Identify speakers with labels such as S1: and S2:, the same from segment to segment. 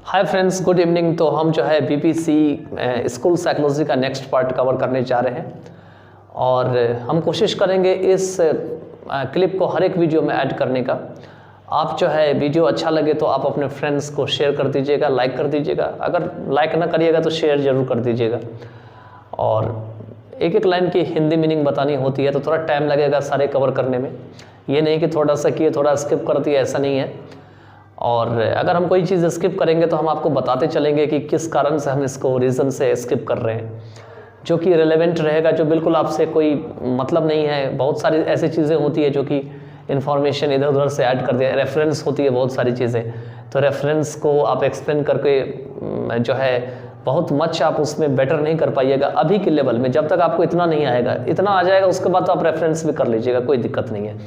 S1: Hi friends, good evening. तो हम जो है बीपीसी स्कूल साइकोलॉजी का नेक्स्ट पार्ट कवर करने जा रहे हैं और हम कोशिश करेंगे इस क्लिप को हर एक वीडियो में ऐड करने का। आप जो है वीडियो अच्छा लगे तो आप अपने फ्रेंड्स को शेयर कर दीजिएगा, लाइक कर दीजिएगा। अगर लाइक ना करिएगा तो शेयर ज़रूर कर दीजिएगा। और एक एक लाइन की हिंदी मीनिंग बतानी होती है तो थोड़ा टाइम लगेगा सारे कवर करने में। ये नहीं कि थोड़ा सा किए थोड़ा स्किप कर दिया, ऐसा नहीं है। और अगर हम कोई चीज़ स्किप करेंगे तो हम आपको बताते चलेंगे कि किस कारण से हम इसको रीज़न से स्किप कर रहे हैं, जो कि रिलेवेंट रहेगा, जो बिल्कुल आपसे कोई मतलब नहीं है। बहुत सारी ऐसी चीज़ें होती है जो कि इन्फॉर्मेशन इधर उधर से ऐड कर दिया, रेफरेंस होती है बहुत सारी चीज़ें। तो रेफरेंस को आप एक्सप्लेन करके जो है बहुत मच आप उसमें बेटर नहीं कर पाइएगा अभी के लेवल में। जब तक आपको इतना नहीं आएगा, इतना आ जाएगा उसके बाद तो आप रेफरेंस भी कर लीजिएगा, कोई दिक्कत नहीं है।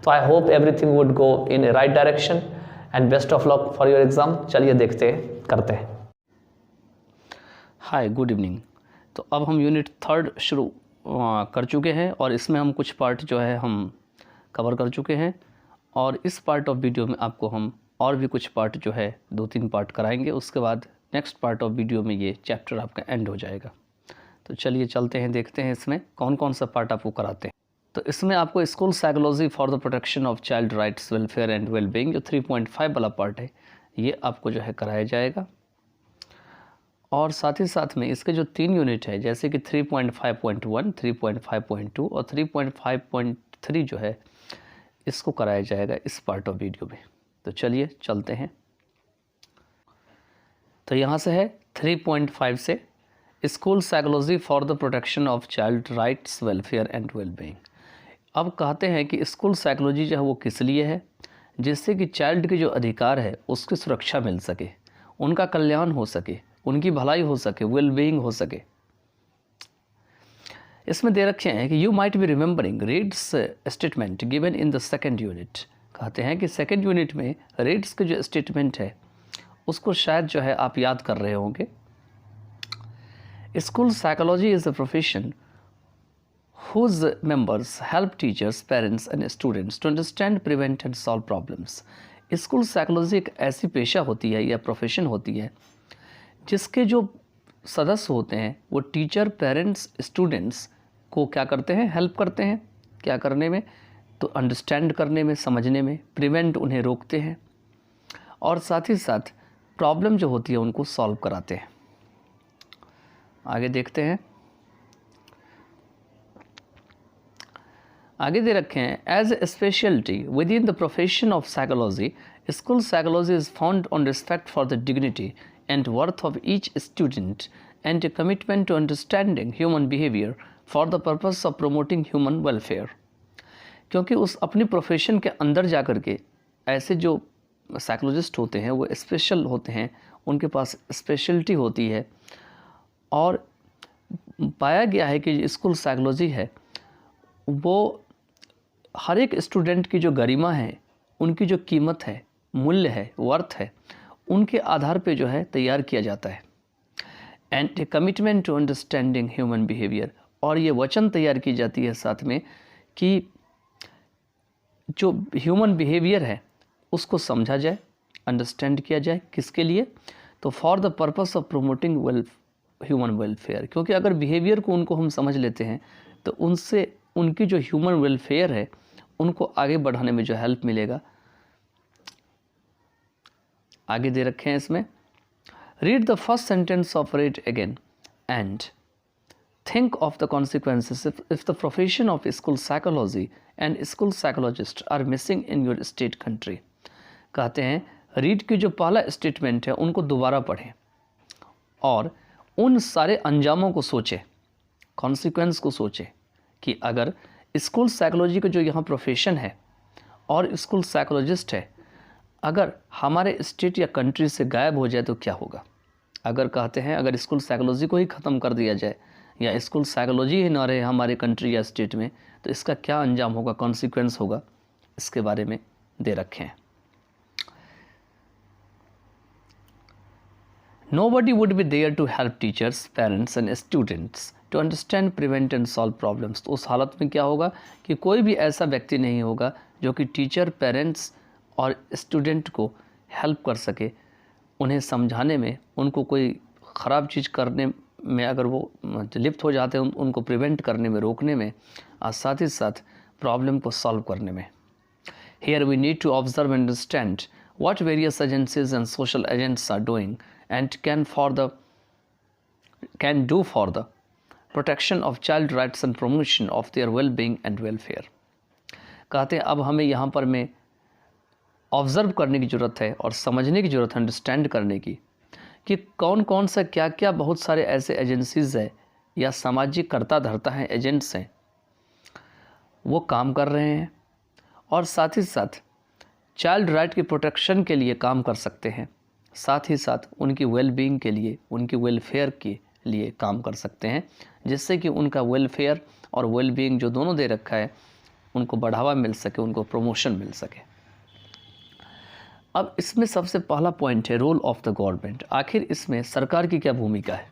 S1: तो I hope everything would go in A right direction and best of luck for your exam. चलिए देखते हैं, करते हैं।
S2: हाय, गुड इवनिंग। तो अब हम यूनिट 3 शुरू कर चुके हैं और इसमें हम कुछ पार्ट जो है हम कवर कर चुके हैं और इस पार्ट ऑफ वीडियो में आपको हम और भी कुछ पार्ट जो है 2-3 पार्ट कराएंगे। उसके बाद नेक्स्ट पार्ट ऑफ वीडियो में ये चैप्टर आपका एंड हो जाएगा। तो चलिए चलते हैं, देखते हैं इसमें कौन कौन सा पार्ट आपको कराते हैं। तो इसमें आपको school psychology for the protection of child rights, welfare and wellbeing, जो 3.5 वाला पार्ट है, ये आपको जो है कराया जाएगा। और साथ ही साथ में इसके जो 3 यूनिट है, जैसे कि 3.5.1, 3.5.2 और 3.5.3 जो है, इसको कराया जाएगा इस पार्ट ऑफ वीडियो में। तो चलिए चलते हैं। तो यहाँ से है 3.5 से school psychology for the protection of child rights, welfare and wellbeing. अब कहते हैं कि स्कूल साइकोलॉजी जो है वो किस लिए है, जिससे कि चाइल्ड के जो अधिकार है उसकी सुरक्षा मिल सके, उनका कल्याण हो सके, उनकी भलाई हो सके, वेलबींग हो सके। इसमें दे रखे हैं कि you might be remembering reads statement given in the second unit. कहते हैं कि सेकेंड यूनिट में रीड्स के जो स्टेटमेंट है उसको शायद जो है आप याद कर रहे होंगे। School psychology is a profession whose members help teachers, parents and students to understand, prevent and solve problems। School psychology एक ऐसी पेशा होती है या प्रोफेशन होती है जिसके जो सदस्य होते हैं वो टीचर, पेरेंट्स, स्टूडेंट्स को क्या करते हैं, हेल्प करते हैं। क्या करने में? तो अंडरस्टैंड करने में, समझने में, प्रिवेंट उन्हें रोकते हैं और साथ ही साथ प्रॉब्लम जो होती है उनको सॉल्व कराते हैं। आगे देखते हैं। आगे दे रखे हैं, as a speciality within the profession of psychology, school psychology is found on respect for the dignity and worth of each student and a commitment to understanding human behaviour for the purpose of promoting human welfare. क्योंकि उस अपनी profession के अंदर जा कर के ऐसे जो साइकोलॉजिस्ट होते हैं वो स्पेशल होते हैं, उनके पास स्पेशलिटी होती है और पाया गया है कि स्कूल साइकोलॉजी है वो हर एक स्टूडेंट की जो गरिमा है, उनकी जो कीमत है, मूल्य है, वर्थ है, उनके आधार पे जो है तैयार किया जाता है। And a commitment to understanding human behaviour, और ये वचन तैयार की जाती है साथ में कि जो ह्यूमन बिहेवियर है उसको समझा जाए, अंडरस्टैंड किया जाए। किसके लिए? तो for the purpose of promoting human welfare. क्योंकि अगर बिहेवियर को उनको हम समझ लेते हैं तो उनसे उनकी जो ह्यूमन वेलफेयर है उनको आगे बढ़ाने में जो हेल्प मिलेगा। आगे दे रखे हैं इसमें, read the first sentence of read again and think of the consequences if the profession of school psychology and school psychologist are missing in your state country. कहते हैं रीड की जो पहला स्टेटमेंट है उनको दोबारा पढ़ें और उन सारे अंजामों को सोचें, कॉन्सिक्वेंस को सोचें कि अगर स्कूल साइकोलॉजी का जो यहाँ प्रोफेशन है और स्कूल साइकोलॉजिस्ट है, अगर हमारे स्टेट या कंट्री से गायब हो जाए तो क्या होगा। अगर कहते हैं अगर स्कूल साइकोलॉजी को ही ख़त्म कर दिया जाए या स्कूल साइकोलॉजी ही ना रहे हमारे कंट्री या स्टेट में, तो इसका क्या अंजाम होगा, कॉन्सिक्वेंस होगा, इसके बारे में दे रखे हैं। Nobody would be there to help teachers, parents and students to understand, prevent and solve problems। तो उस हालत में क्या होगा कि कोई भी ऐसा व्यक्ति नहीं होगा जो कि टीचर, पेरेंट्स और स्टूडेंट को हेल्प कर सके उन्हें समझाने में, उनको कोई ख़राब चीज़ करने में अगर वो लिप्त हो जाते हैं, उनको प्रिवेंट करने में, रोकने में, और साथ ही साथ प्रॉब्लम को सॉल्व करने में। Here we need to observe and understand what various agencies and social agents are doing and can do for the protection of child rights and promotion of their well-being and welfare. कहते हैं अब हमें यहाँ पर में observe करने की ज़रूरत है और समझने की ज़रूरत है, अंडरस्टैंड करने की, कि कौन कौन सा क्या क्या बहुत सारे ऐसे एजेंसीज़ हैं या सामाजिक कर्ता धर्ता हैं, एजेंट्स हैं, वो काम कर रहे हैं और साथ ही साथ चाइल्ड राइट की प्रोटेक्शन के लिए काम कर सकते हैं, साथ ही साथ उनकी वेलबींग के लिए, उनकी वेलफेयर के लिए काम कर सकते हैं, जिससे कि उनका वेलफेयर और वेलबींग जो दोनों दे रखा है उनको बढ़ावा मिल सके, उनको प्रमोशन मिल सके। अब इसमें सबसे पहला पॉइंट है रोल ऑफ द गवर्नमेंट। आखिर इसमें सरकार की क्या भूमिका है?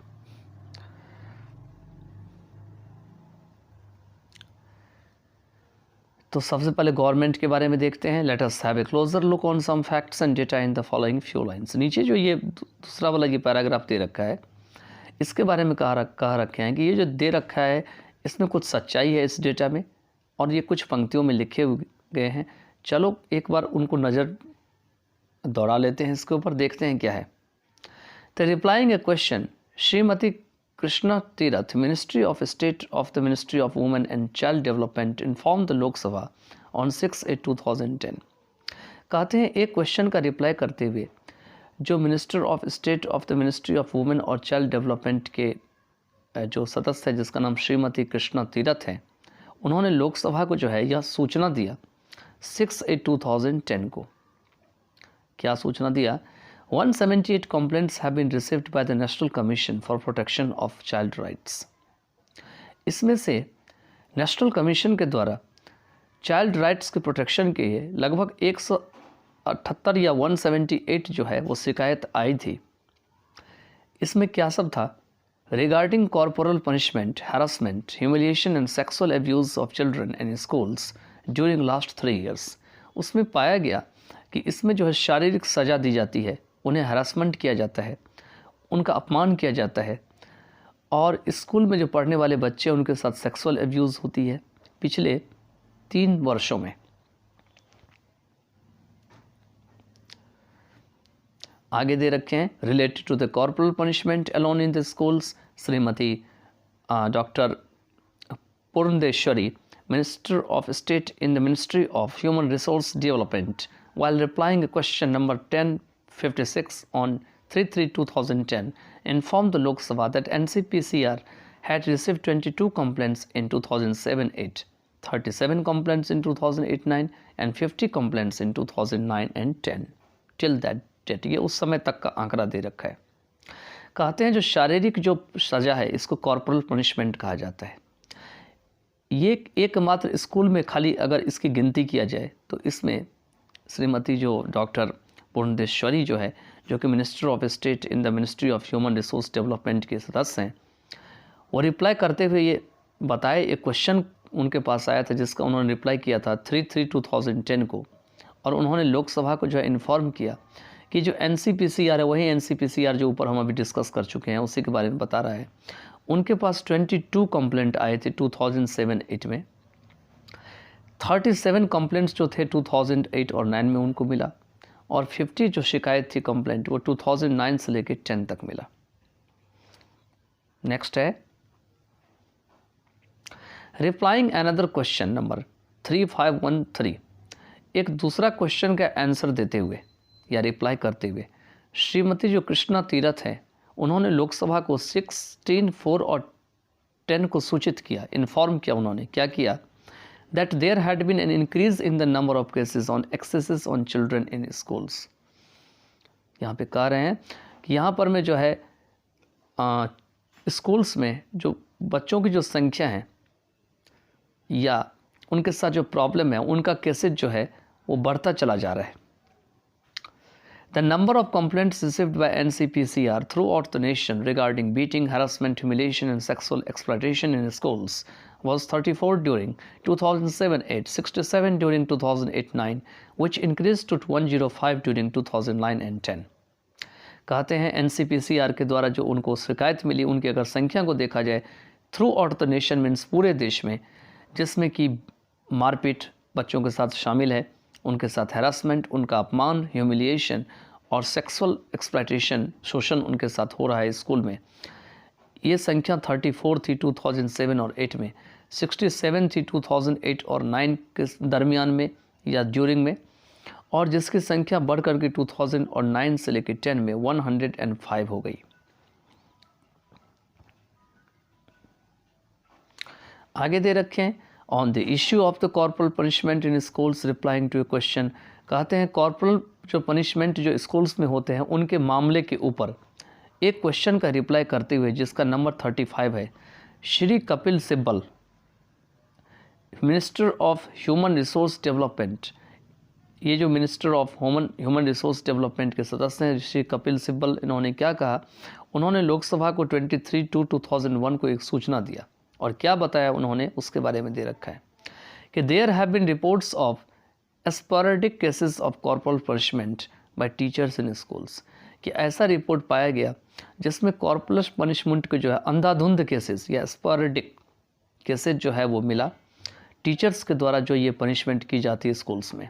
S2: तो सबसे पहले गवर्नमेंट के बारे में देखते हैं। Let us have a closer look on some facts and data in the following few lines. नीचे जो ये दूसरा वाला ये पैराग्राफ दे रखा है, इसके बारे में कहा रखे हैं कि ये जो दे रखा है इसमें कुछ सच्चाई है इस डेटा में, और ये कुछ पंक्तियों में लिखे गए हैं। चलो एक बार उनको नज़र दौड़ा लेते हैं, इसके ऊपर देखते हैं क्या है। तो replying a question, Shrimati Krishna Tirath, Ministry of State of the Ministry of Women and Child Development, informed the Lok Sabha on 6/8/2010। कहते हैं एक क्वेश्चन का रिप्लाई करते हुए जो minister of state of the ministry of women और child development के जो सदस्य है जिसका नाम श्रीमती कृष्णा तीरथ है, उन्होंने लोकसभा को जो है यह सूचना दिया 6/8/2010 को। क्या सूचना दिया? 178 complaints have been received by the National Commission for Protection of Child Rights। इसमें से नेशनल कमीशन के द्वारा चाइल्ड राइट्स के प्रोटेक्शन के लिए लगभग 178 या 178 जो है वो शिकायत आई थी। इसमें क्या सब था? Regarding corporal punishment, harassment, humiliation and sexual abuse of children in schools during last 3 years। उसमें पाया गया कि इसमें जो है शारीरिक सज़ा दी जाती है, उन्हें हरासमेंट किया जाता है, उनका अपमान किया जाता है, और स्कूल में जो पढ़ने वाले बच्चे उनके साथ सेक्सुअल एब्यूज़ होती है पिछले 3 वर्षों में। आगे दे रखे हैं related to the corporal punishment alone in the schools, Shrimati doctor Purandeswari, minister of state in the ministry of human resource development, while replying a question number 1056 on 3/3/2010, informed the Lok Sabha that NCPCR had received 22 complaints in 2007-8, 37 complaints in 2008-9 and 50 complaints in 2009 and 10 till that date। ये उस समय तक का आंकड़ा दे रखा है। कहते हैं जो शारीरिक जो सज़ा है इसको कॉर्पोरल पनिशमेंट कहा जाता है। ये एकमात्र स्कूल में खाली अगर इसकी गिनती किया जाए तो इसमें श्रीमती जो डॉक्टर पुरंदेश्वरी जो है, जो कि minister of state in the ministry of human resource development के सदस्य हैं, वो रिप्लाई करते हुए ये बताए, एक क्वेश्चन उनके पास आया था जिसका उन्होंने रिप्लाई किया था 3/3/2010 को, और उन्होंने लोकसभा को जो है इन्फॉर्म किया कि जो NCPCR है वही NCPCR जो ऊपर हम अभी डिस्कस कर चुके हैं उसी के बारे में बता रहा है। उनके पास 22 कंप्लेंट आए थे 2007-8 में, 37 कंप्लेंट्स जो थे 2008 और 9 में उनको मिला, और 50 जो शिकायत थी कंप्लेंट वो 2009 से लेकर 10 तक मिला। नेक्स्ट है रिप्लाइंग अनदर क्वेश्चन नंबर 3513। एक दूसरा क्वेश्चन का आंसर देते हुए या रिप्लाई करते हुए श्रीमती जो कृष्णा तीरथ है, उन्होंने लोकसभा को 16/4 और 10 को सूचित किया, इन्फॉर्म किया। उन्होंने क्या किया? that there had been an increase in the number of cases on excesses on children in schools। यहाँ पे कह रहे हैं कि यहाँ पर में जो है स्कूल्स में जो बच्चों की जो संख्या है या उनके साथ जो प्रॉब्लम है उनका केसेज जो है वो बढ़ता चला जा रहा है। The number of complaints received by NCPCR throughout the nation regarding beating, harassment, humiliation and sexual exploitation in schools was 34 during 2007-8, 67 during 2008-9, which increased to 105 during 2009 and 10। कहते हैं NCPCR के द्वारा जो उनको शिकायत मिली, उनकी अगर संख्या को देखा जाए through out the nation means पूरे देश में, जिसमें कि मारपीट बच्चों के साथ शामिल है, उनके साथ हैरासमेंट, उनका अपमान, ह्यूमिलिएशन और सेक्सुअल एक्सप्लॉयटेशन, शोषण उनके साथ हो रहा है स्कूल में। ये संख्या 34 थी 2007 और 8 में, 67 थी 2008 और 9 के दरमियान में या ड्यूरिंग में, और जिसकी संख्या बढ़ कर के 2009 से लेकर 10 में 105 हो गई। आगे दे रखे हैं on the issue of the corporal punishment in schools replying to a question. कहते हैं कॉर्पोरल जो पनिशमेंट जो स्कूल्स में होते हैं उनके मामले के ऊपर एक क्वेश्चन का रिप्लाई करते हुए, जिसका नंबर 35 है, Shri Kapil Sibal, minister of human resource development, ये जो minister of human resource development के सदस्य हैं श्री कपिल सिब्बल, इन्होंने क्या कहा, उन्होंने लोकसभा को 23/2/2001 को एक सूचना दिया और क्या बताया उन्होंने उसके बारे में दे रखा है कि there have been reports of sporadic cases of corporal punishment by teachers in schools, कि ऐसा रिपोर्ट पाया गया जिसमें कॉर्पोरल पनिशमेंट के जो है अंधाधुंध केसेस या स्पोरेडिक केसेस जो है वो मिला टीचर्स के द्वारा जो ये पनिशमेंट की जाती है स्कूल्स में।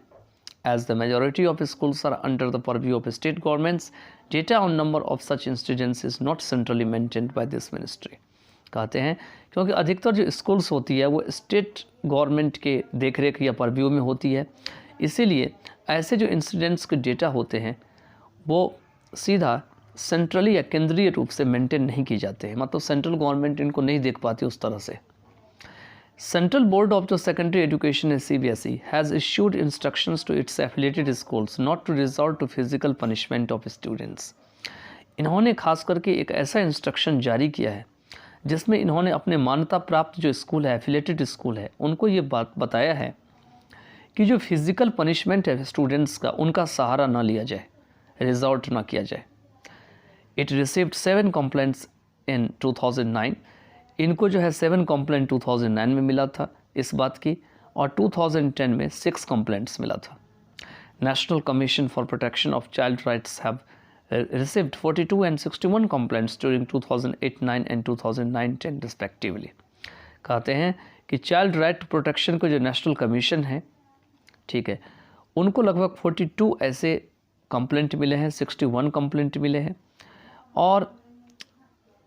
S2: As the majority of schools are under the purview of state governments, data on number of such incidents is not centrally maintained by this ministry। कहते हैं क्योंकि अधिकतर जो स्कूल्स होती है वो स्टेट गवर्नमेंट के देखरेख या परव्यू में होती है, इसीलिए ऐसे जो इंसिडेंट्स के डेटा होते हैं वो सीधा सेंट्रली या केंद्रीय रूप से मेंटेन नहीं की जाते हैं, मतलब सेंट्रल गवर्नमेंट इनको नहीं देख पाती उस तरह से। Central Board of the Secondary Education (CBSE) has issued instructions to its affiliated schools not to resort to physical punishment of students। इन्होंने खास करके एक ऐसा इंस्ट्रक्शन जारी किया है जिसमें इन्होंने अपने मान्यता प्राप्त जो स्कूल है, एफिलिएटेड स्कूल है, उनको ये बात बताया है कि जो फिजिकल पनिशमेंट है स्टूडेंट्स का, उनका सहारा ना लिया जाए, रिजॉर्ट ना किया जाए। इट रिसीव्ड 7 कंप्लेंट्स इन 2009। इनको जो है 7 कंप्लेंट 2009 में मिला था इस बात की, और 2010 में 6 कंप्लेंट्स मिला था। National commission for protection of child rights have received 42 and 61 complaints during 2008-9 and 2009-10 respectively. कहते हैं कि चाइल्ड राइट प्रोटेक्शन को जो नेशनल कमीशन है, ठीक है, उनको लगभग 42 ऐसे कंप्लेंट मिले हैं, 61 कंप्लेंट मिले हैं, और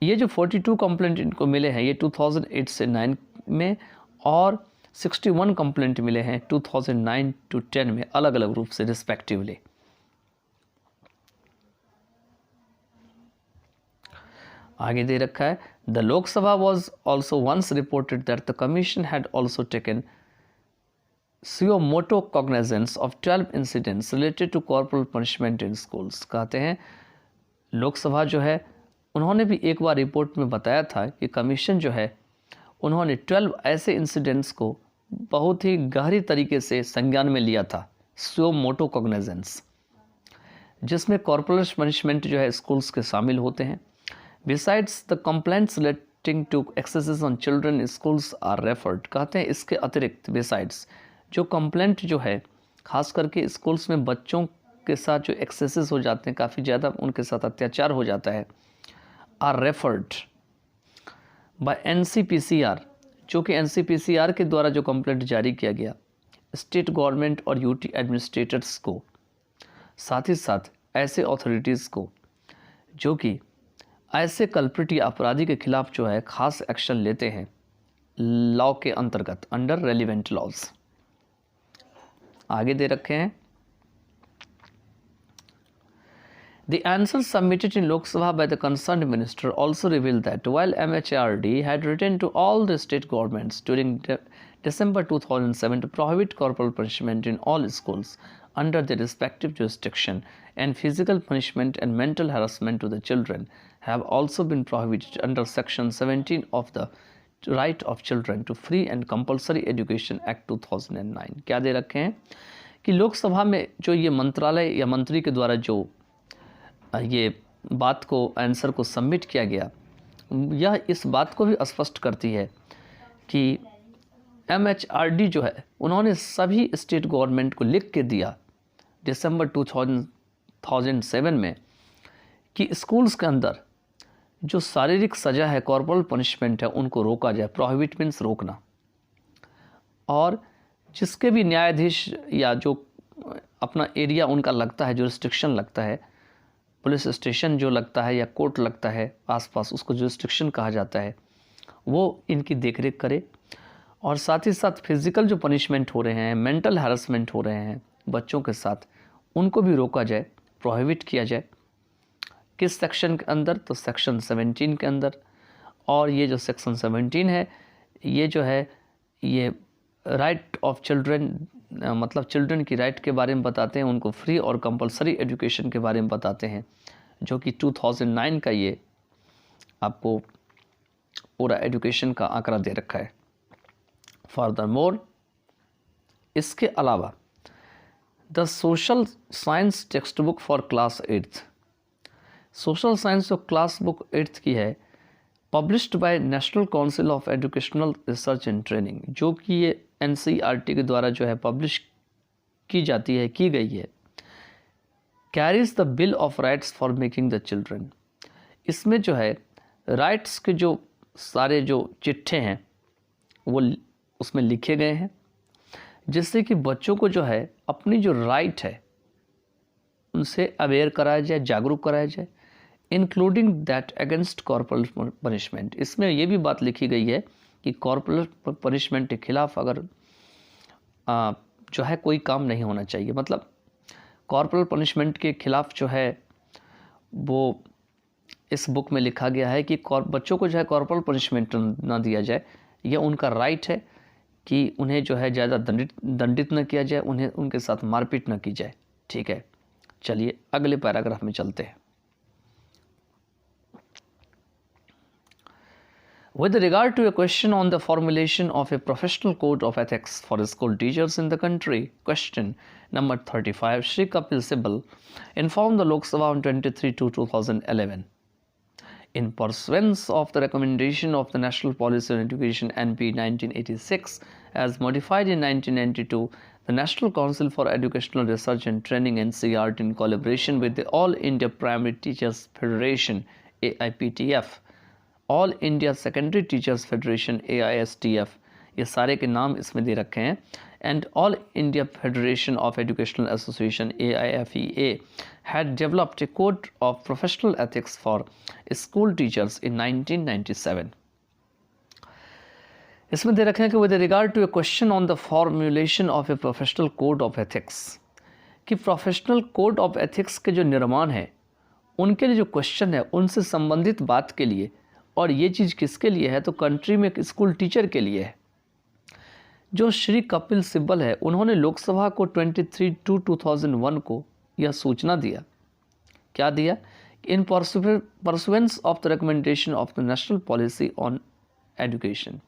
S2: ये जो 42 कंप्लेंट इनको मिले हैं ये 2008 से 9 में, और 61 कंप्लेंट मिले हैं 2009 to 10 में अलग अलग रूप से रिस्पेक्टिवली। आगे दे रखा है the Lok Sabha was also once reported that the commission had also taken सुयो motu cognizance of 12 incidents related to corporal punishment in schools. कहते हैं लोकसभा जो है उन्होंने भी एक बार रिपोर्ट में बताया था कि कमीशन जो है उन्होंने 12 ऐसे इंसिडेंट्स को बहुत ही गहरी तरीके से संज्ञान में लिया था, सुयो मोटो कॉग्निजेंस, जिसमें कॉर्पोरल पनिशमेंट जो है स्कूल्स के शामिल होते हैं। Besides the complaints relating to excesses on children schools are referred. कहते हैं इसके अतिरिक्त बिसाइड्स जो कंप्लेंट जो है खास करके स्कूल्स में बच्चों के साथ जो एक्सेसेस हो जाते हैं, काफ़ी ज़्यादा उनके साथ अत्याचार हो जाता है, आर रेफर्ड बाय NCPCR, जो कि NCPCR के द्वारा जो कंप्लेंट जारी किया गया स्टेट गवर्नमेंट और UT एडमिनिस्ट्रेटर्स को, साथ ही साथ ऐसे अथॉरिटीज़ को जो कि ऐसे कल्प्रिट या अपराधी के खिलाफ जो है खास एक्शन लेते हैं लॉ के अंतर्गत, अंडर रेलिवेंट लॉज। आगे दे रखे हैं The answers submitted in Lok Sabha by the concerned minister also revealed that while MHRD had written to all the state governments during December 2007 to prohibit corporal punishment in all schools under their respective jurisdiction, and physical punishment and mental harassment to the children have also been prohibited under Section 17 of the Right of Children to Free and Compulsory Education Act 2009। क्या दे रखे हैं कि लोकसभा में जो ये मंत्रालय या मंत्री के द्वारा जो ये बात को आंसर को सबमिट किया गया, यह इस बात को भी स्पष्ट करती है कि MHRD जो है उन्होंने सभी स्टेट गवर्नमेंट को लिख के दिया दिसंबर 2007 में कि स्कूल्स के अंदर जो शारीरिक सज़ा है, कॉर्पोरल पनिशमेंट है, उनको रोका जाए। प्रोहिबिट मीन्स रोकना। और जिसके भी न्यायाधीश या जो अपना एरिया उनका लगता है, जो रिस्ट्रिक्शन लगता है, पुलिस स्टेशन जो लगता है या कोर्ट लगता है आसपास, उसको जुरिस्डिक्शन कहा जाता है, वो इनकी देखरेख करे। और साथ ही साथ फिज़िकल जो पनिशमेंट हो रहे हैं, मेंटल हैरेसमेंट हो रहे हैं बच्चों के साथ, उनको भी रोका जाए, प्रोहिबिट किया जाए। किस सेक्शन के अंदर? तो सेक्शन 17 के अंदर। और ये जो सेक्शन 17 है, ये जो है ये राइट ऑफ चिल्ड्रन, मतलब चिल्ड्रन की राइट के बारे में बताते हैं, उनको फ्री और कंपलसरी एजुकेशन के बारे में बताते हैं, जो कि 2009 का ये आपको पूरा एजुकेशन का आंकड़ा दे रखा है। फर्दरमोर, इसके अलावा the social science text book for class 8th, social science जो क्लास बुक 8th की है, published by national council of educational research and training, जो कि ये NCERT के द्वारा जो है पब्लिश की जाती है, की गई है। Carries the bill of rights for making the children, इसमें जो है राइट्स के जो सारे जो चिट्ठे हैं वो उसमें लिखे गए हैं, जिससे कि बच्चों को जो है अपनी जो राइट है उनसे अवेयर कराया जाए, जागरूक कराया जाए, including that against corporal punishment. इसमें यह भी बात लिखी गई है कि कॉर्पोरल पनिशमेंट के खिलाफ अगर जो है कोई काम नहीं होना चाहिए। मतलब कॉर्पोरल पनिशमेंट के खिलाफ जो है वो इस बुक में लिखा गया है कि बच्चों को जो है कॉर्पोरल पनिशमेंट ना दिया जाए, यह उनका राइट है कि उन्हें जो है ज़्यादा दंडित न किया जाए, उन्हें उनके साथ मारपीट न की जाए। ठीक है, चलिए अगले पैराग्राफ में चलते हैं। With regard to a question on the formulation of a professional code of ethics for school teachers in the country, question number 35, Shri Kapil Sibal informed the Lok Sabha on 23/2/2011. In pursuance of the recommendation of the National Policy on Education NP 1986 as modified in 1992, the National Council for Educational Research and Training NCERT in collaboration with the All India Primary Teachers Federation AIPTF, all India secondary teachers federation AISTF, ये सारे के नाम इसमें दे रखे हैं, and all India federation of educational association AIFEA had developed a code of professional ethics for school teachers in 1997. इसमें दे रखे हैं कि with regard to a question on the formulation of a professional code of ethics, कि professional code of ethics के जो निर्माण है उनके लिए जो क्वेश्चन है उनसे संबंधित बात के लिए, और ये चीज़ किसके लिए है? तो कंट्री में एक स्कूल टीचर के लिए है। जो श्री कपिल सिब्बल है, उन्होंने लोकसभा को 23/2/2001 को यह सूचना दिया। क्या दिया? इन pursuance of the recommendation of the national policy on education,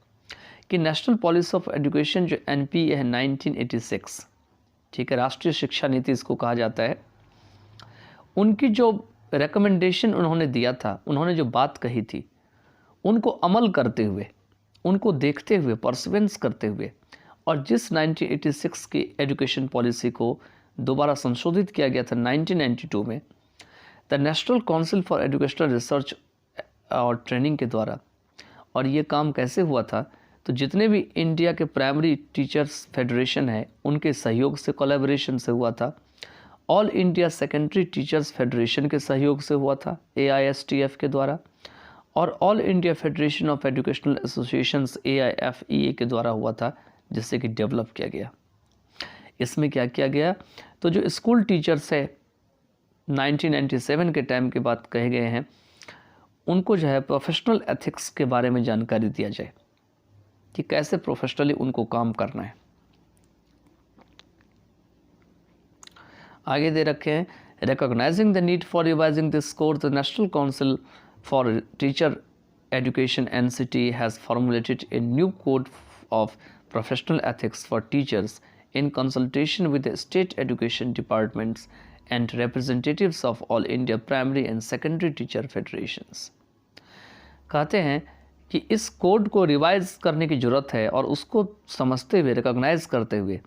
S2: कि नेशनल पॉलिसी ऑफ एजुकेशन जो NPA है 1986, ठीक है, राष्ट्रीय शिक्षा नीति इसको कहा जाता है, उनकी जो रिकमेंडेशन उन्होंने दिया था, उन्होंने जो बात कही थी, उनको अमल करते हुए, उनको देखते हुए, परसुएंस करते हुए, और जिस 1986 की एजुकेशन पॉलिसी को दोबारा संशोधित किया गया था 1992 में, the national council for educational research और ट्रेनिंग के द्वारा। और ये काम कैसे हुआ था? तो जितने भी इंडिया के प्राइमरी टीचर्स फेडरेशन है उनके सहयोग से, कोलैबोरेशन से हुआ था। All India secondary teachers federation के सहयोग से हुआ था AISTF के द्वारा, और all India federation of educational associations AIFEA के द्वारा हुआ था, जिससे कि डेवलप किया गया। इसमें क्या किया गया? तो जो स्कूल टीचर्स है 1997 के टाइम के बाद कहे गए हैं, उनको जो है प्रोफेशनल एथिक्स के बारे में जानकारी दिया जाए कि कैसे प्रोफेशनली उनको काम करना है। आगे दे रखे हैं, recognising the need for revising this code, the national council for teacher education NCT has formulated a new code of professional ethics for teachers in consultation with the state education departments and representatives of all India primary and secondary teacher federations. कहते हैं कि इस code को revise करने की ज़रूरत है, और उसको समझते हुए, रिकॉग्नाइज करते हुए,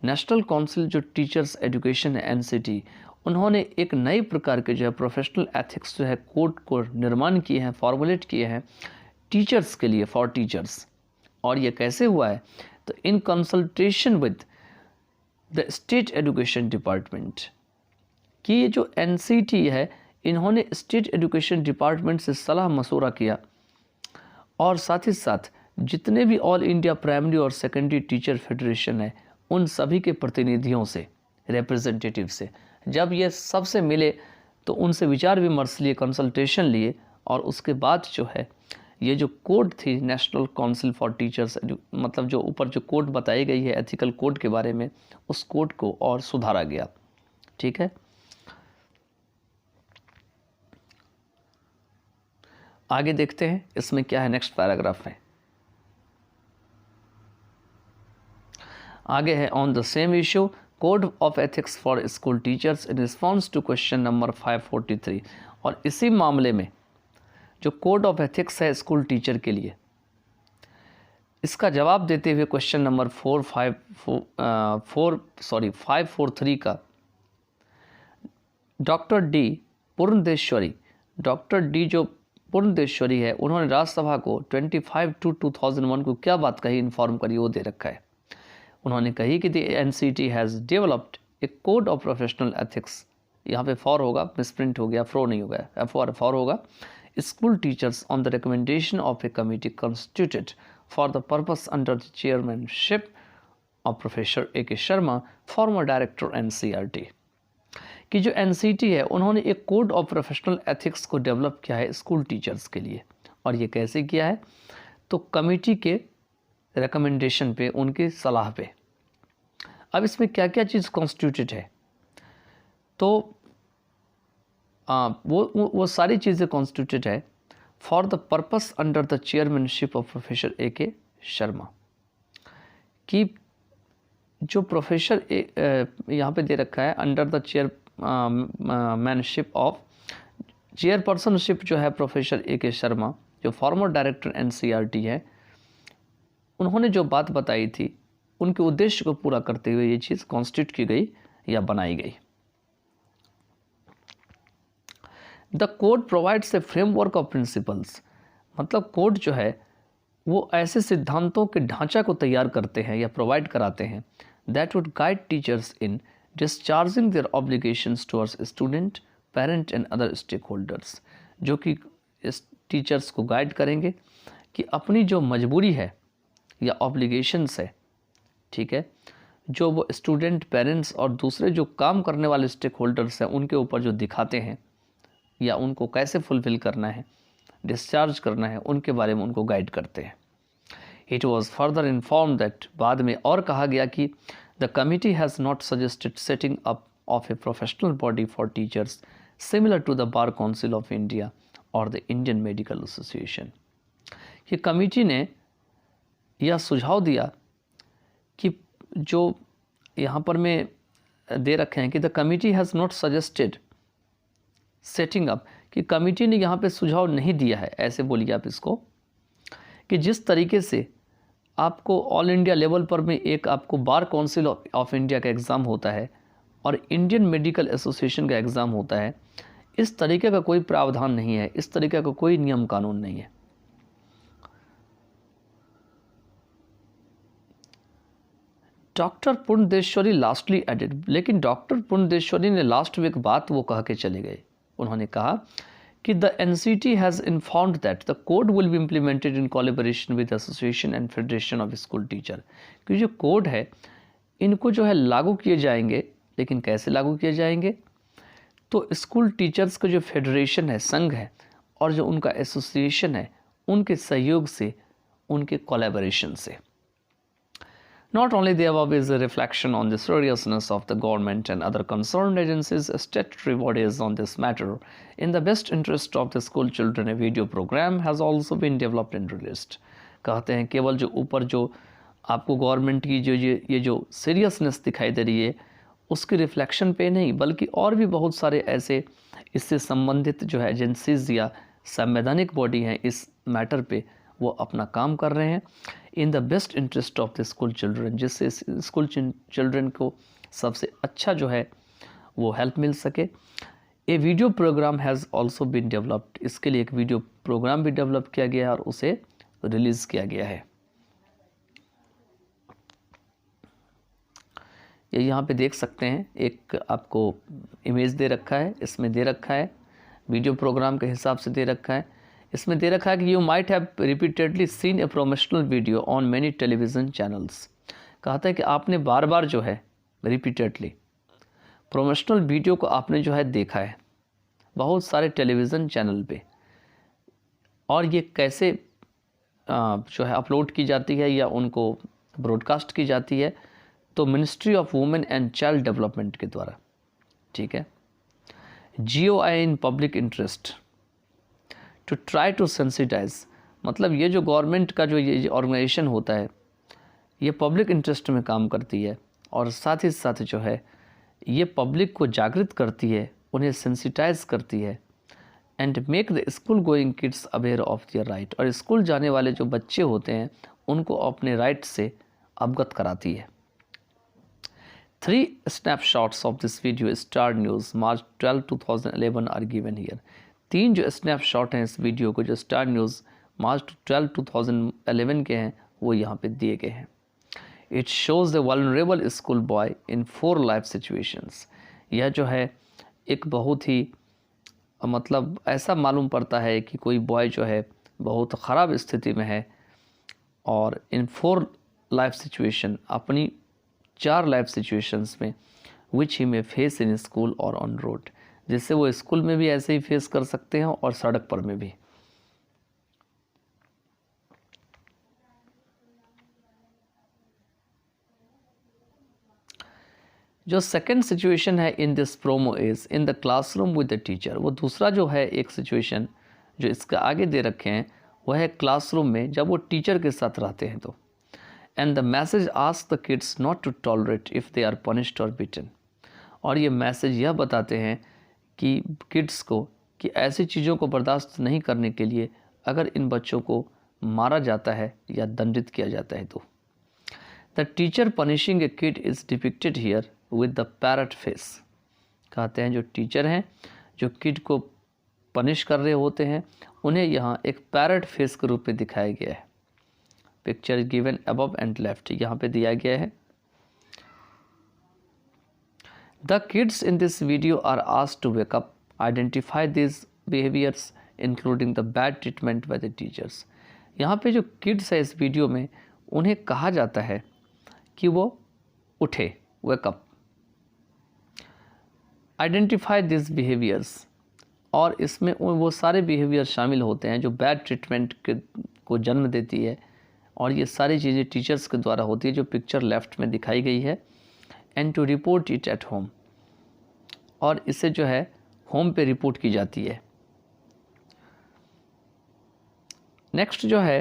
S2: नेशनल काउंसिल जो टीचर्स एजुकेशन है NCT, उन्होंने एक नई प्रकार के जो है प्रोफेशनल एथिक्स जो है कोड को निर्माण किए हैं, फॉर्मुलेट किए हैं टीचर्स के लिए, फॉर टीचर्स। और ये कैसे हुआ है? तो in consultation with the state education department, कि ये जो एनसीटी है इन्होंने स्टेट एजुकेशन डिपार्टमेंट से सलाह मशवरा किया और साथ ही साथ जितने भी ऑल इंडिया प्राइमरी और सेकेंडरी टीचर फेडरेशन है उन सभी के प्रतिनिधियों से, रिप्रेजेंटेटिव से, जब ये सबसे मिले तो उनसे विचार विमर्श लिए, कंसल्टेशन लिए और उसके बाद जो है ये जो कोड थी नेशनल काउंसिल फॉर टीचर्स, मतलब जो ऊपर जो कोड बताई गई है एथिकल कोड के बारे में, उस कोड को और सुधारा गया। ठीक है, आगे देखते हैं इसमें क्या है, नेक्स्ट पैराग्राफ में आगे है on the same issue code of ethics for school teachers in response to question number 543। और इसी मामले में जो कोड ऑफ एथिक्स है स्कूल टीचर के लिए, इसका जवाब देते हुए क्वेश्चन नंबर 543 का डॉक्टर डी जो पूर्णदेश्वरी है, उन्होंने राज्यसभा को 25/2/2001 को क्या बात कही, इन्फॉर्म करी, वो दे रखा है। उन्होंने कही कि the NCT has developed A code of professional ethics, यहाँ पे फॉर होगा, मिसप्रिंट हो गया, फ्रो नहीं होगा, फॉर होगा, school teachers on the recommendation of A committee constituted for the purpose under the chairmanship of professor A.K. Sharma, farmer director NCERT, कि जो एनसीटी है उन्होंने एक कोड ऑफ प्रोफेशनल एथिक्स को डेवलप किया है स्कूल टीचर्स के लिए। और ये कैसे किया है? तो कमेटी के रिकमेंडेशन पे, उनकी सलाह पे। अब इसमें क्या क्या चीज़ कॉन्स्टिट्यूटेड है? तो वो सारी चीज़ें कॉन्स्टिट्यूटेड है for the purpose under the chairmanship of professor A.K. Sharma, कि जो प्रोफेसर यहाँ पे दे रखा है अंडर द चेयरमैनशिप ऑफ, चेयरपर्सनशिप जो है प्रोफेसर A.K. शर्मा, जो फॉर्मर डायरेक्टर NCERT है, उन्होंने जो बात बताई थी उनके उद्देश्य को पूरा करते हुए ये चीज़ कॉन्स्टिट्यूट की गई या बनाई गई। The code provides a framework of principles, मतलब कोड जो है वो ऐसे सिद्धांतों के ढांचा को तैयार करते हैं या प्रोवाइड कराते हैं that would guide teachers in discharging their obligations towards student, parent and other stake holders, जो कि इस टीचर्स को गाइड करेंगे कि अपनी जो मजबूरी है या ऑब्लिगेशंस है, ठीक है, जो वो स्टूडेंट, पेरेंट्स और दूसरे जो काम करने वाले स्टेक होल्डर्स हैं उनके ऊपर जो दिखाते हैं या उनको कैसे फुलफिल करना है, डिस्चार्ज करना है, उनके बारे में उनको गाइड करते हैं। It was further inform that, बाद में और कहा गया कि the committee has not suggested setting up of a professional body for teachers similar to the bar council of India और द इंडियन मेडिकल एसोसिएशन, कि कमिटी ने यह सुझाव दिया कि जो यहाँ पर में दे रखे हैं कि the committee has not suggested setting up, कि कमिटी ने यहाँ पे सुझाव नहीं दिया है, ऐसे बोलिए आप इसको, कि जिस तरीके से आपको ऑल इंडिया लेवल पर में एक आपको बार काउंसिल ऑफ इंडिया का एग्ज़ाम होता है और इंडियन मेडिकल एसोसिएशन का एग्ज़ाम होता है, इस तरीके का कोई प्रावधान नहीं है, इस तरीके का कोई नियम कानून नहीं है। डॉक्टर पूर्णदेश्वरी लास्टली एडेड, लेकिन डॉक्टर पूर्णदेश्वरी ने लास्ट में एक बात वो कह के चले गए। उन्होंने कहा कि the NCT has informed that the code will be implemented in collaboration with association and federation of school teacher, कि जो कोड है इनको जो है लागू किए जाएंगे, लेकिन कैसे लागू किए जाएंगे? तो स्कूल टीचर्स का जो फेडरेशन है, संघ है, और जो उनका एसोसिएशन है, उनके सहयोग से, उनके कोलैबोरेशन से। Not only the above is a reflection on the seriousness of the government and other concerned agencies, statutory bodies on this matter. In the best interest of the school children, a video program has also been developed and released. कहते हैं केवल जो ऊपर जो आपको government की जो ये जो सीरियसनेस दिखाई दे रही है उसकी रिफ्लेक्शन पे नहीं, बल्कि और भी बहुत सारे ऐसे इससे संबंधित जो है एजेंसीज या संवैधानिक बॉडी हैं इस मैटर पे वो अपना काम कर रहे हैं in the best interest of the school children, जिससे स्कूल चिल्ड्रन को सबसे अच्छा जो है वो हेल्प मिल सके। A video programme has also been developed, इसके लिए एक वीडियो प्रोग्राम भी डेवलप किया गया है और उसे रिलीज़ किया गया है। ये यहाँ पे देख सकते हैं, एक आपको इमेज दे रखा है, इसमें दे रखा है वीडियो प्रोग्राम के हिसाब से दे रखा है। इसमें दे रखा है कि you might have repeatedly seen a promotional video on many television channels. कहता है कि आपने बार बार जो है रिपीटेडली प्रोमोशनल वीडियो को आपने जो है देखा है बहुत सारे टेलीविज़न चैनल पे। और ये कैसे जो है अपलोड की जाती है या उनको ब्रॉडकास्ट की जाती है, तो ministry of women and child development के द्वारा, ठीक है। GOI in public interest to try to sensitise, मतलब ये जो गवर्नमेंट का जो ये ऑर्गेनाइजेशन होता है ये पब्लिक इंटरेस्ट में काम करती है और साथ ही साथ जो है ये पब्लिक को जागृत करती है, उन्हें सेंसिटाइज करती है and make the school going kids aware of there right, और स्कूल जाने वाले जो बच्चे होते हैं उनको अपने राइट से अवगत कराती है। 3 snapshots of this video Star News March 12, 2011 are given here। 3 जो स्नैपशॉट हैं इस वीडियो को जो स्टार न्यूज़ मार्च 12, 2011 के हैं वो यहाँ पे दिए गए हैं। It shows the vulnerable school boy in 4 life situations. यह जो है एक बहुत ही मतलब ऐसा मालूम पड़ता है कि कोई बॉय जो है बहुत ख़राब स्थिति में है और इन 4 लाइफ सिचुएशन, अपनी 4 लाइफ सिचुएशंस में विच ही में फेस इन स्कूल और ऑन रोड, जिससे वो स्कूल में भी ऐसे ही फेस कर सकते हैं और सड़क पर में भी। जो सेकंड सिचुएशन है in this promo is in the classroom with the teacher. वो दूसरा जो है एक सिचुएशन जो इसका आगे दे रखे हैं वह है क्लासरूम में जब वो टीचर के साथ रहते हैं तो। And the message ask the kids not to tolerate if they are punished और बीटन। और ये मैसेज यह बताते हैं कि किड्स को कि ऐसी चीज़ों को बर्दाश्त नहीं करने के लिए अगर इन बच्चों को मारा जाता है या दंडित किया जाता है तो। The teacher punishing A kid is depicted here with the parrot face. कहते हैं जो टीचर हैं जो किड को पनिश कर रहे होते हैं उन्हें यहाँ एक पैरट फेस के रूप में दिखाया गया है। Picture given above and left यहाँ पे दिया गया है। The kids in this video are asked to wake up, identify these behaviors including the bad treatment by the teachers। यहाँ पे जो kids है इस वीडियो में उन्हें कहा जाता है कि वो उठे, wake up, identify these behaviors, और इसमें वो सारे behavior शामिल होते हैं जो bad treatment को जन्म देती है और ये सारी चीज़ें टीचर्स के द्वारा होती है जो पिक्चर लेफ्ट में दिखाई गई है। And to report it at home, और इसे जो है होम पे रिपोर्ट की जाती है। नेक्स्ट जो है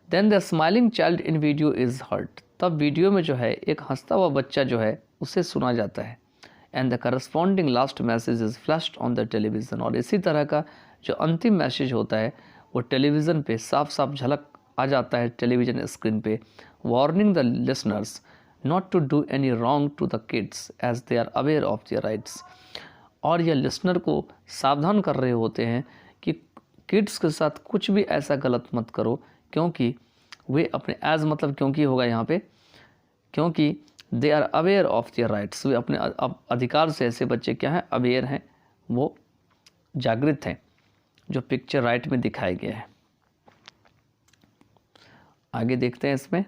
S2: then the smiling child in video is hurt. तब वीडियो में जो है एक हंसता हुआ बच्चा जो है उसे सुना जाता है। And the corresponding last message is flashed on the television, और इसी तरह का जो अंतिम मैसेज होता है वो टेलीविज़न पे साफ साफ झलक आ जाता है टेलीविज़न स्क्रीन पे। Warning the listeners not to do any wrong to the kids as they are aware of their rights। और यह लिसनर को सावधान कर रहे होते हैं कि किड्स के साथ कुछ भी ऐसा गलत मत करो, क्योंकि वे अपने एज मतलब क्योंकि होगा यहाँ पे, क्योंकि they are aware of their rights, वे अपने अधिकार से ऐसे बच्चे क्या हैं, अवेयर हैं, वो जागृत हैं, जो पिक्चर राइट में दिखाए गए हैं। आगे देखते हैं इसमें।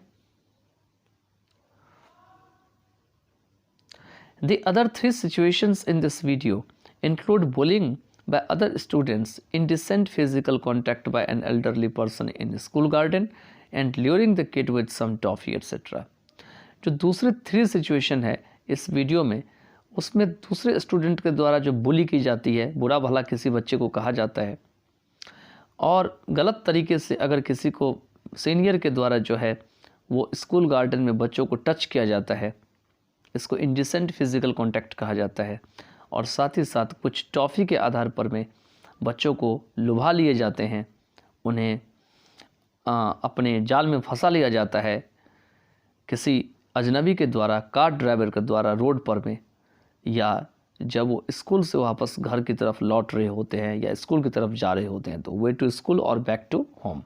S2: The other 3 situations in this video include bullying by other students, indecent physical contact by an elderly person in a school garden, and luring the kid with some toffee etc। जो दूसरे 3 सिचुएशन है इस video में, उसमें दूसरे student के द्वारा जो बुली की जाती है, बुरा भला किसी बच्चे को कहा जाता है, और गलत तरीके से अगर किसी को सीनियर के द्वारा जो है वो स्कूल गार्डन में बच्चों को टच किया जाता है, इसको इंडिसेंट फिजिकल कांटेक्ट कहा जाता है। और साथ ही साथ कुछ टॉफ़ी के आधार पर में बच्चों को लुभा लिए जाते हैं, उन्हें अपने जाल में फंसा लिया जाता है किसी अजनबी के द्वारा, कार ड्राइवर के द्वारा रोड पर में, या जब वो स्कूल से वापस घर की तरफ लौट रहे होते हैं या स्कूल की तरफ जा रहे होते हैं, तो वे टू स्कूल और बैक टू होम।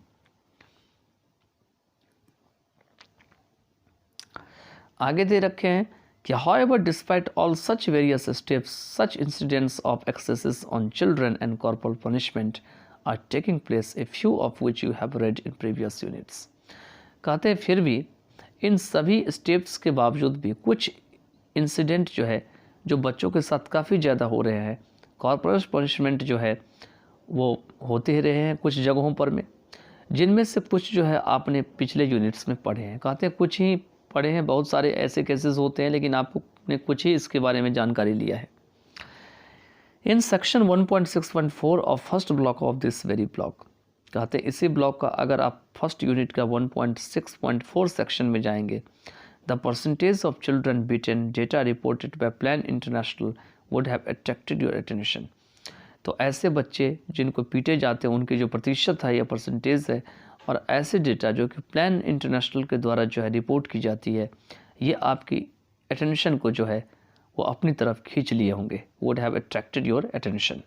S2: आगे दे रखे हैं कि however despite all such various steps, such incidents of excesses on children and corporal punishment are taking place, a few of which you have read in previous units। कहते हैं फिर भी इन सभी स्टेप्स के बावजूद भी कुछ इंसिडेंट जो है जो बच्चों के साथ काफ़ी ज़्यादा हो रहे हैं, कॉर्पोरल पनिशमेंट जो है वो होते ही रहे हैं कुछ जगहों पर में, जिनमें से कुछ जो है आपने पिछले यूनिट्स में पढ़े हैं। कहते हैं कुछ ही पढ़े हैं, बहुत सारे ऐसे केसेस होते हैं, लेकिन आपने कुछ ही इसके बारे में जानकारी लिया है। In section 1.6.4 of first block of this very block, कहते हैं इसी ब्लॉक का अगर आप फर्स्ट यूनिट का 1.6.4 सेक्शन में जाएंगे, the percentage of children beaten data reported by plan international would have attracted your attention. तो ऐसे बच्चे जिनको पीटे जाते हैं उनकी जो प्रतिशत है या परसेंटेज है, और ऐसे डेटा जो कि प्लान इंटरनेशनल के द्वारा जो है रिपोर्ट की जाती है, ये आपकी अटेंशन को जो है वो अपनी तरफ खींच लिए होंगे, would have attracted your attention.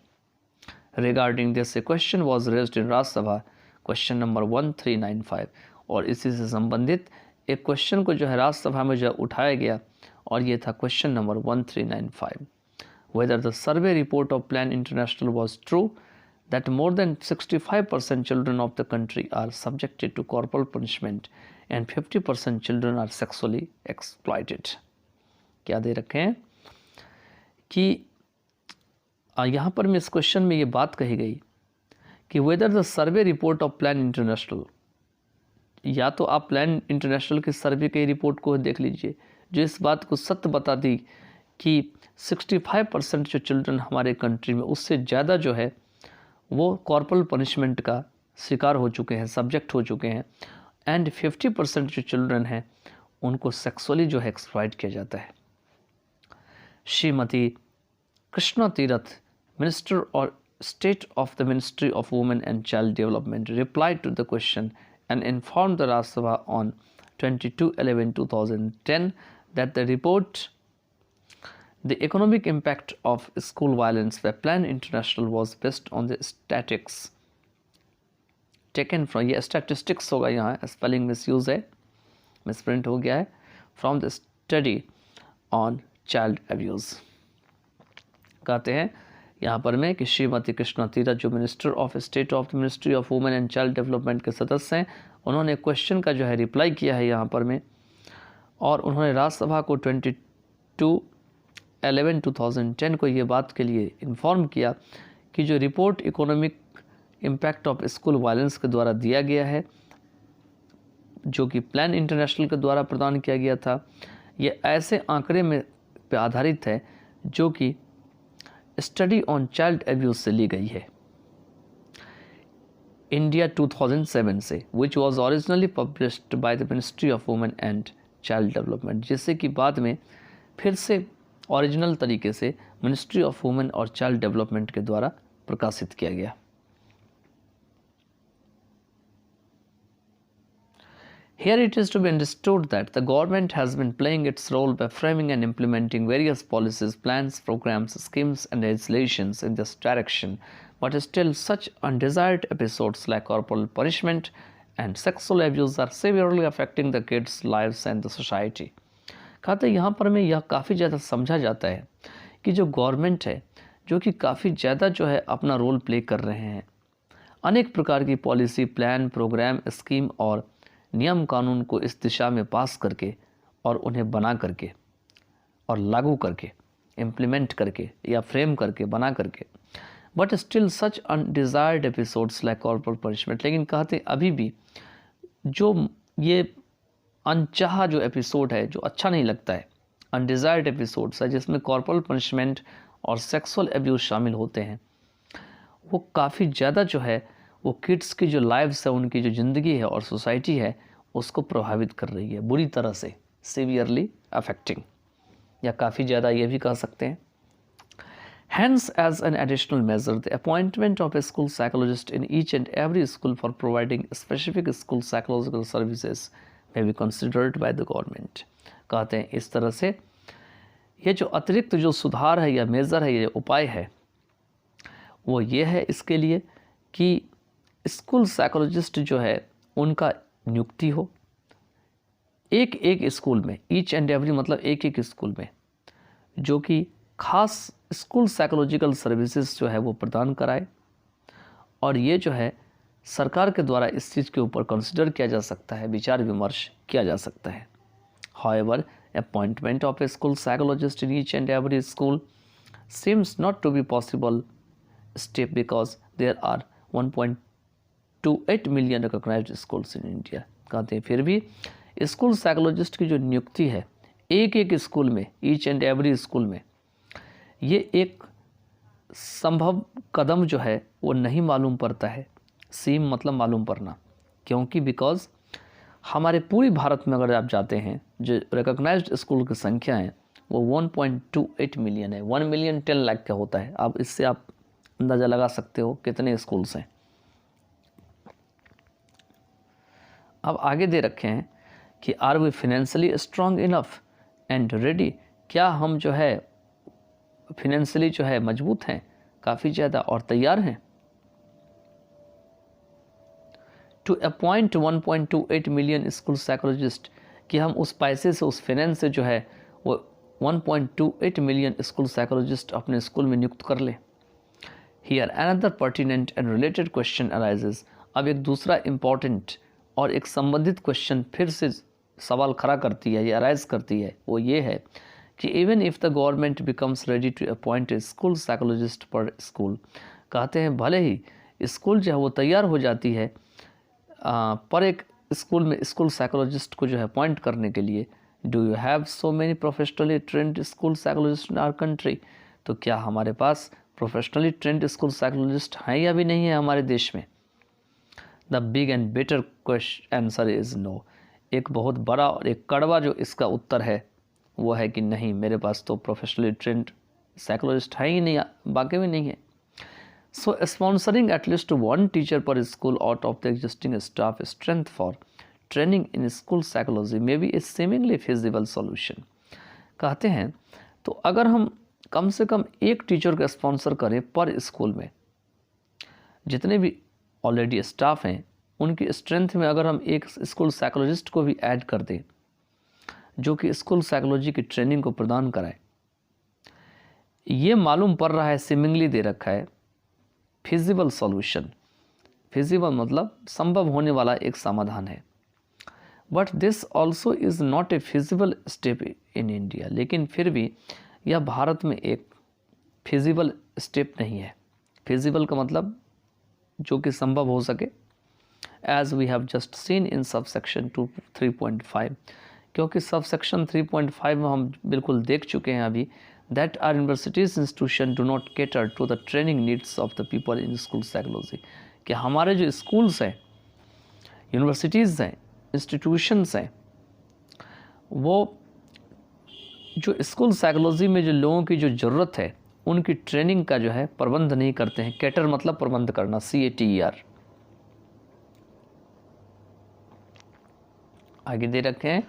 S2: Regarding this A question was raised in Rajya Sabha, question number 1395, और इसी से संबंधित एक क्वेश्चन को जो है राज्यसभा में जो उठाया गया, और ये था question number 1395, whether the survey report of plan international was true that more than 65% children of the country are subjected to corporal punishment and 50% children are sexually exploited। क्या दे रखे हैं कि यहाँ पर में इस क्वेश्चन में ये बात कही गई कि whether the survey report of plan international, या तो आप प्लान इंटरनेशनल के सर्वे की रिपोर्ट को देख लीजिए जो इस बात को सत्य बता दी कि 65% जो चिल्ड्रन हमारे कंट्री में, उससे ज़्यादा जो है वो कॉर्पोरल पनिशमेंट का शिकार हो चुके हैं, सब्जेक्ट हो चुके हैं, एंड 50% जो चिल्ड्रन हैं उनको सेक्सुअली जो है एक्सप्लॉइट किया जाता है। श्रीमती कृष्णा तीरथ, मिनिस्टर और state of the ministry of women and child development, replied to the question and inform the Rajya Sabha on 22/11/2010 that the report The economic impact of school violence by Plan International was based on the statistics taken from, ये statistics होगा, यहाँ spelling misuse है, misprint हो गया है, from the study on child abuse। कहते हैं यहाँ पर में कि श्रीमती कृष्णा तीरथ जो minister of state of the ministry of women and child development के सदस्य हैं, उन्होंने क्वेश्चन का जो है रिप्लाई किया है यहाँ पर में, और उन्होंने राज्यसभा को 22/11/2010 को ये बात के लिए इन्फॉर्म किया कि जो report economic impact of school violence के द्वारा दिया गया है, जो कि प्लान इंटरनेशनल के द्वारा प्रदान किया गया था, ये ऐसे आंकड़े में पे आधारित है जो कि स्टडी ऑन चाइल्ड एब्यूज से ली गई है, इंडिया 2007 से, which was originally published by the ministry of women and child development, जिससे कि बाद में फिर से ओरिजिनल तरीके से मिनिस्ट्री ऑफ वुमेन और चाइल्ड डेवलपमेंट के द्वारा प्रकाशित किया गया। Here it is to be understood that the government has been playing its role by framing and implementing various policies, plans, programs, schemes and legislations in this direction, but still such undesired episodes like corporal punishment and sexual abuse are severely affecting the kids' lives and the society। कहते यहाँ पर में यह काफ़ी ज़्यादा समझा जाता है कि जो गवर्नमेंट है, जो कि काफ़ी ज़्यादा जो है अपना रोल प्ले कर रहे हैं, अनेक प्रकार की पॉलिसी, प्लान, प्रोग्राम, स्कीम और नियम कानून को इस दिशा में पास करके और उन्हें बना करके और लागू करके, इम्प्लीमेंट करके या फ्रेम करके, बना करके, but still such undesired episodes like corporal punishment, लेकिन कहते अभी भी जो ये अनचाहा जो एपिसोड है, जो अच्छा नहीं लगता है, अनडिज़ायर्ड एपिसोड्स है जिसमें कॉर्पोरल पनिशमेंट और सेक्सुअल एब्यूज़ शामिल होते हैं, वो काफ़ी ज़्यादा जो है वो किड्स की जो लाइफ्स है, उनकी जो ज़िंदगी है और सोसाइटी है, उसको प्रभावित कर रही है बुरी तरह से, सीवियरली अफेक्टिंग, या काफ़ी ज़्यादा ये भी कह सकते हैं। Hence, as an additional measure, the appointment of a school psychologist in each and every school for providing specific school psychological services may be considered by the government। कहते हैं इस तरह से ये जो अतिरिक्त जो सुधार है या मेज़र है, ये उपाय है, वो ये है इसके लिए कि स्कूल साइकोलॉजिस्ट जो है उनका नियुक्ति हो एक एक स्कूल में, ईच एंड एवरी मतलब एक एक स्कूल में, जो कि खास स्कूल साइकोलॉजिकल सर्विसेज जो है वो प्रदान कराए। और ये जो है सरकार के द्वारा इस चीज़ के ऊपर कंसिडर किया जा सकता है, विचार विमर्श किया जा सकता है। However, appointment of a school psychologist in each and every school seems not to be possible step because there are 1.28 million recognized schools in India। कहते हैं फिर भी स्कूल साइकोलॉजिस्ट की जो नियुक्ति है एक एक स्कूल में, ईच एंड एवरी स्कूल में, ये एक संभव कदम जो है वो नहीं मालूम पड़ता है। सीम मतलब मालूम पड़ना, क्योंकि बिकॉज हमारे पूरी भारत में अगर आप जाते हैं जो रिकॉग्नाइज्ड स्कूल की संख्या है वो 1.28 मिलियन है। 1 मिलियन 10 लाख का होता है। अब इससे आप अंदाज़ा लगा सकते हो कितने स्कूल्स हैं। अब आगे दे रखे हैं कि are we financially strong enough and ready, क्या हम जो है फिनेंशियली जो है मजबूत हैं काफ़ी ज़्यादा और तैयार हैं to appoint 1.28 million school psychologist, कि हम उस पैसे से, उस फाइनेंस से जो है वो 1.28 मिलियन स्कूल साइकोलॉजिस्ट अपने स्कूल में नियुक्त कर लें। Here another pertinent and related question arises. अब एक दूसरा इम्पॉर्टेंट और एक संबंधित क्वेश्चन फिर से सवाल खड़ा करती है, ये अराइज करती है, वो ये है कि even if the government becomes ready to appoint a school psychologist पर स्कूल, कहते हैं भले ही स्कूल जो है वो तैयार हो जाती है पर एक स्कूल में स्कूल साइकोलॉजिस्ट को जो है अपॉइंट करने के लिए, do you have so many professionally trained school psychologist in our country, तो क्या हमारे पास प्रोफेशनली ट्रेंड स्कूल साइकोलॉजिस्ट हैं या भी नहीं है हमारे देश में। The big and better question answer is no. एक बहुत बड़ा और एक कड़वा जो इसका उत्तर है वो है कि नहीं, मेरे पास तो प्रोफेशनली ट्रेंड साइकोलॉजिस्ट है ही नहीं, बाकी में नहीं है। So sponsoring at least one teacher per school out of the existing staff strength for training in school psychology may be a seemingly feasible solution। कहते हैं तो अगर हम कम से कम एक टीचर का स्पॉन्सर करें पर स्कूल में, जितने भी ऑलरेडी स्टाफ हैं उनकी स्ट्रेंथ में अगर हम एक स्कूल साइकोलॉजिस्ट को भी ऐड कर दें जो कि स्कूल साइकोलॉजी की ट्रेनिंग को प्रदान कराए, ये मालूम पड़ रहा है, सीमिंगली दे रखा है फिजिबल सॉल्यूशन। फिजिबल मतलब संभव होने वाला एक समाधान है। But this also is not a feasible step in India, लेकिन फिर भी यह भारत में एक फिजिबल स्टेप नहीं है। फिजिबल का मतलब जो कि संभव हो सके, as we have just seen in subsection 3.5, क्योंकि सब सेक्शन 3.5 में हम बिल्कुल देख चुके हैं अभी that our universities institution do not cater to the training needs of the people in school psychology, कि हमारे जो स्कूल्स हैं, यूनिवर्सिटीज़ हैं, इंस्टीट्यूशंस हैं, वो जो स्कूल साइकोलॉजी में जो लोगों की जो ज़रूरत है उनकी ट्रेनिंग का जो है प्रबंध नहीं करते हैं। कैटर मतलब प्रबंध करना, CATER। आगे दे रखे हैं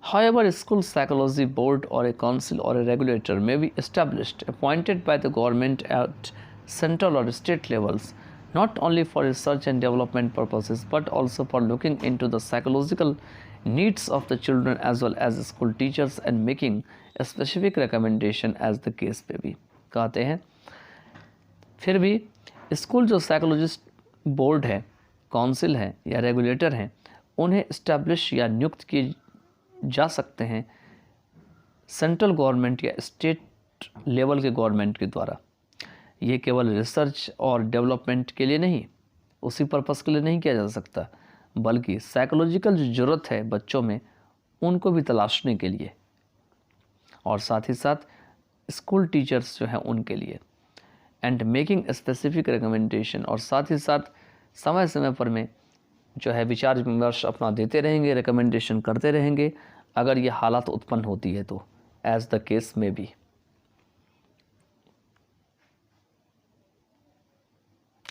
S2: However, school psychology board or a council or a regulator may be established, appointed by the government at central or state levels, not only for research and development purposes, but also for looking into the psychological needs of the children as well as school teachers and making a specific recommendation as the case may be। कहते हैं फिर भी school जो psychologist board है, council है या regulator हैं, उन्हें इस्टेब्लिश या नियुक्त किए जा सकते हैं सेंट्रल गवर्नमेंट या स्टेट लेवल के गवर्नमेंट के द्वारा। ये केवल रिसर्च और डेवलपमेंट के लिए नहीं, उसी पर्पस के लिए नहीं किया जा सकता, बल्कि साइकोलॉजिकल जो ज़रूरत है बच्चों में उनको भी तलाशने के लिए, और साथ ही साथ स्कूल टीचर्स जो हैं उनके लिए, एंड मेकिंग स्पेसिफिक रिकमेंडेशन, और साथ ही साथ समय समय पर में जो है विचार विमर्श अपना देते रहेंगे, रिकमेंडेशन करते रहेंगे अगर ये हालात उत्पन्न होती है तो, एज द केस में भी।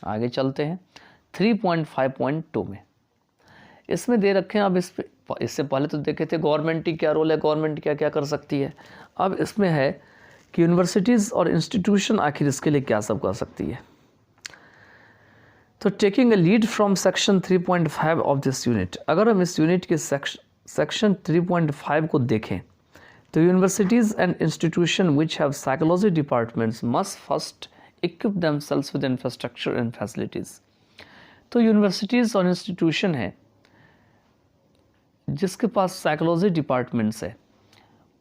S2: आगे चलते हैं 3.5.2 में। इसमें दे रखे हैं अब इस पे इससे पहले तो देखे थे गवर्नमेंट की क्या रोल है, गवर्नमेंट क्या क्या कर सकती है। अब इसमें है कि यूनिवर्सिटीज़ और इंस्टीट्यूशन आखिर इसके लिए क्या सब कर सकती है। तो taking a lead from section 3.5 of this unit, अगर हम इस यूनिट के सेक्शन 3.5 को देखें तो universities and institution which have psychology departments must first equip themselves with infrastructure and facilities. तो यूनिवर्सिटीज़ और इंस्टीट्यूशन है जिसके पास साइकोलॉजी डिपार्टमेंट्स है,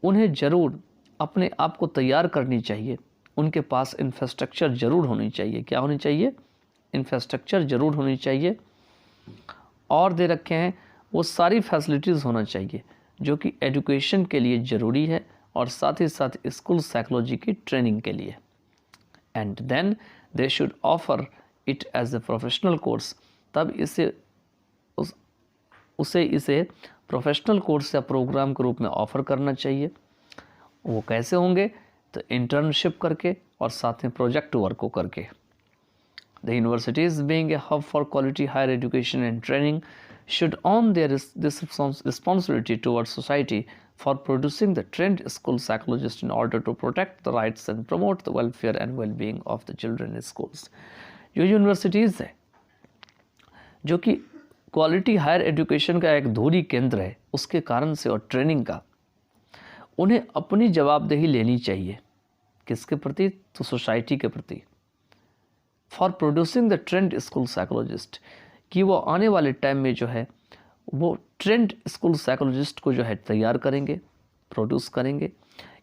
S2: उन्हें ज़रूर अपने आप को तैयार करनी चाहिए। उनके पास इंफ्रास्ट्रक्चर ज़रूर होनी चाहिए। क्या होनी चाहिए? इंफ्रास्ट्रक्चर ज़रूर होनी चाहिए। और दे रखे हैं वो सारी फैसिलिटीज़ होना चाहिए जो कि एजुकेशन के लिए ज़रूरी है और साथ ही साथ स्कूल साइकोलॉजी की ट्रेनिंग के लिए। And then they should offer it as a professional course, तब इसे प्रोफेशनल कोर्स या प्रोग्राम के रूप में ऑफ़र करना चाहिए। वो कैसे होंगे? तो इंटर्नशिप करके और साथ में प्रोजेक्ट वर्क को करके। The universities, being a hub for quality higher education and training, should own this responsibility towards society for producing the trained school psychologists in order to protect the rights and promote the welfare and well-being of the children in schools. जो universities है जो कि quality higher education का एक धुरी केंद्र है, उसके कारण से और ट्रेनिंग का, उन्हें अपनी जवाबदेही लेनी चाहिए। किसके प्रति? तो सोसाइटी के प्रति। For producing the trend school psychologist, कि वो आने वाले टाइम में जो है वो ट्रेंड स्कूल साइकोलॉजिस्ट को जो है तैयार करेंगे, प्रोड्यूस करेंगे,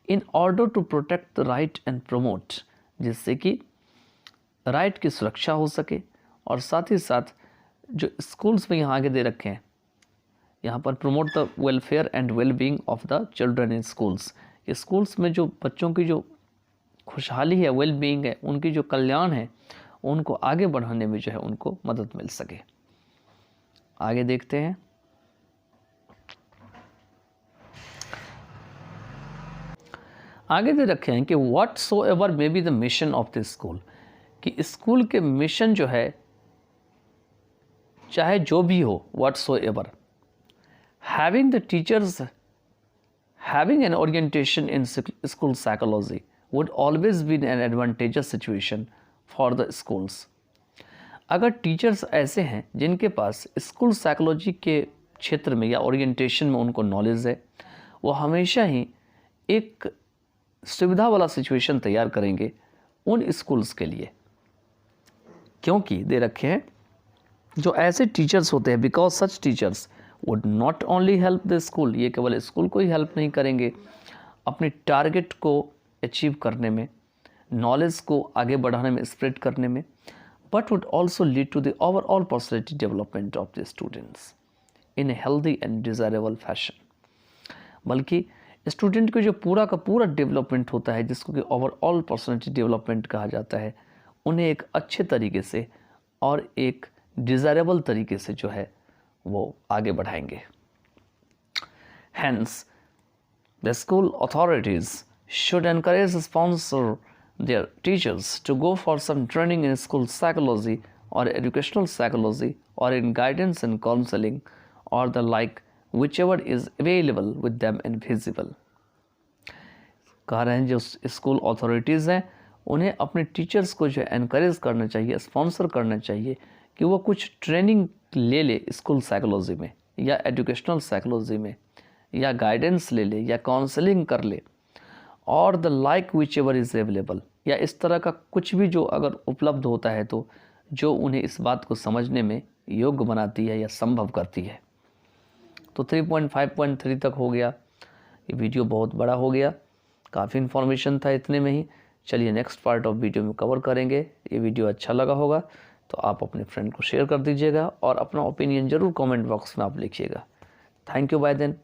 S2: in order to protect the right and promote, जिससे कि राइट की सुरक्षा हो सके और साथ ही साथ जो स्कूल्स में यहाँ आगे दे रखे हैं, यहाँ पर promote the welfare and well being of the children in schools. Schools में जो बच्चों की जो खुशहाली है, वेल बीइंग है, उनकी जो कल्याण है, उनको आगे बढ़ाने में जो है उनको मदद मिल सके। आगे देखते हैं। आगे दे रखे हैं कि whatsoever may be the mission of the school, कि स्कूल के मिशन जो है चाहे जो भी हो, whatsoever, having the teachers having an orientation in school psychology would always be an advantageous situation for the schools. अगर teachers ऐसे हैं जिनके पास स्कूल साइकोलॉजी के क्षेत्र में या ओरिएंटेशन में उनको नॉलेज है, वो हमेशा ही एक सुविधा वाला सिचुएशन तैयार करेंगे उन स्कूल्स के लिए। क्योंकि दे रखे हैं जो ऐसे टीचर्स होते हैं, because such teachers would not only help the school, ये केवल स्कूल को ही हेल्प नहीं करेंगे अपने टारगेट को अचीव करने में, नॉलेज को आगे बढ़ाने में, स्प्रेड करने में, but would also lead to the overall personality development of the students in a healthy and desirable fashion. बल्कि स्टूडेंट के जो पूरा का पूरा डेवलपमेंट होता है, जिसको कि ओवरऑल पर्सनैलिटी डेवलपमेंट कहा जाता है, उन्हें एक अच्छे तरीके से और एक डिज़ायरेबल तरीके से जो है वो आगे बढ़ाएंगे। Hence, the school authorities should encourage sponsor their teachers to go for some training in school psychology or educational psychology or in guidance and counseling or the like, whichever is available with them and feasible. कह रहे हैं जो school authorities हैं उन्हें अपने teachers को जो है एनकरेज करना चाहिए, स्पॉन्सर करना चाहिए कि वो कुछ ट्रेनिंग ले ले स्कूल साइकोलॉजी में या एजुकेशनल साइकोलॉजी में, या गाइडेंस ले ले या काउंसलिंग कर ले, और the like which ever is available, या इस तरह का कुछ भी जो अगर उपलब्ध होता है तो जो उन्हें इस बात को समझने में योग्य बनाती है या संभव करती है। तो 3.5.3 तक हो गया। ये वीडियो बहुत बड़ा हो गया, काफ़ी इन्फॉर्मेशन था इतने में ही। चलिए नेक्स्ट पार्ट ऑफ वीडियो में कवर करेंगे। ये वीडियो अच्छा लगा होगा तो आप अपने फ्रेंड को शेयर कर दीजिएगा और अपना ओपिनियन ज़रूर कमेंट बॉक्स में आप लिखिएगा। Thank you, bye then,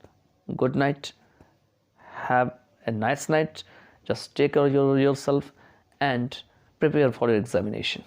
S2: good night, have a nice night, just take care of yourself and prepare for your examination.